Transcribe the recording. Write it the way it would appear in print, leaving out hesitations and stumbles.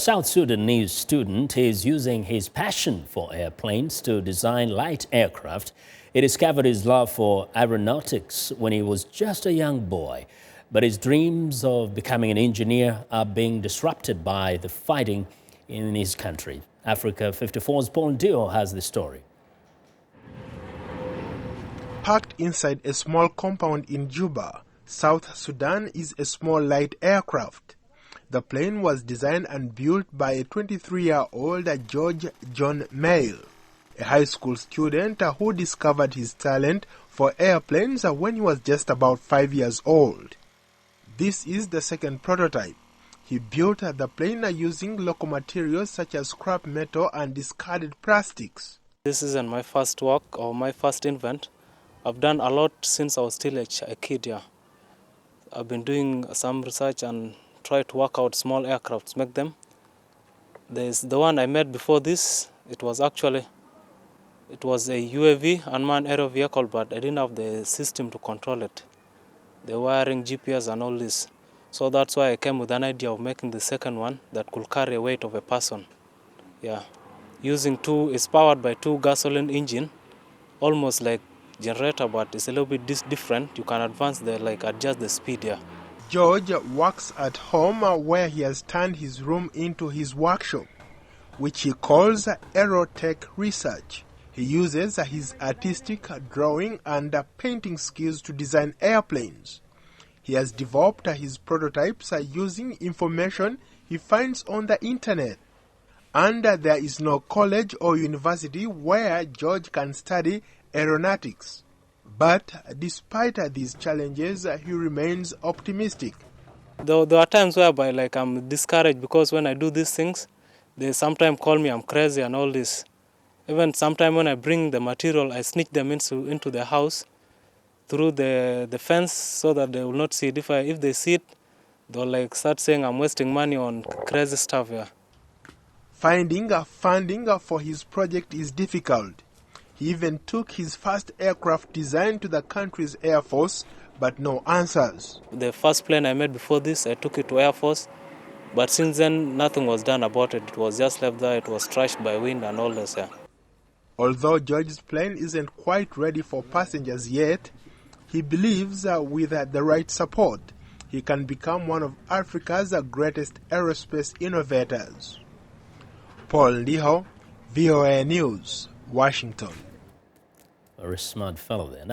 South Sudanese student is using his passion for airplanes to design light aircraft. He discovered his love for aeronautics when he was just a young boy. But his dreams of becoming an engineer are being disrupted by the fighting in his country. Africa 54's Paul Ndiho has the story. Parked inside a small compound in Juba, South Sudan is a small light aircraft. The plane was designed and built by a 23-year-old George John Mail, a high school student who discovered his talent for airplanes when he was just about 5 years old. This is the second prototype. He built the plane using local materials such as scrap metal and discarded plastics. This isn't my first work or my first invent. I've done a lot since I was still a kid. Yeah. I've been doing some research and try to work out small aircrafts, make them. There's the one I made before this. It was a UAV, unmanned aerial vehicle, but I didn't have the system to control it. The wiring, GPS and all this. So that's why I came with an idea of making the second one that could carry a weight of a person. Yeah. It's powered by two gasoline engine, almost like generator, but it's a little bit different. You can adjust the speed. Yeah. George works at home where he has turned his room into his workshop, which he calls Aeronautics research. He uses his artistic drawing and painting skills to design airplanes. He has developed his prototypes using information he finds on the internet. And there is no college or university where George can study aeronautics. But despite these challenges, he remains optimistic. There are times whereby I'm discouraged because when I do these things, they sometimes call me I'm crazy and all this. Even sometimes when I bring the material, I sneak them into the house through the fence so that they will not see it. If they see it, they'll start saying I'm wasting money on crazy stuff. Yeah. Finding funding for his project is difficult. He even took his first aircraft design to the country's Air Force, but no answers. The first plane I made before this, I took it to Air Force, but since then nothing was done about it. It was just left there. It was trashed by wind and all this. Yeah. Although George's plane isn't quite ready for passengers yet, he believes with the right support, he can become one of Africa's greatest aerospace innovators. Paul Ndiho, VOA News, Washington. Very smart fellow there. Now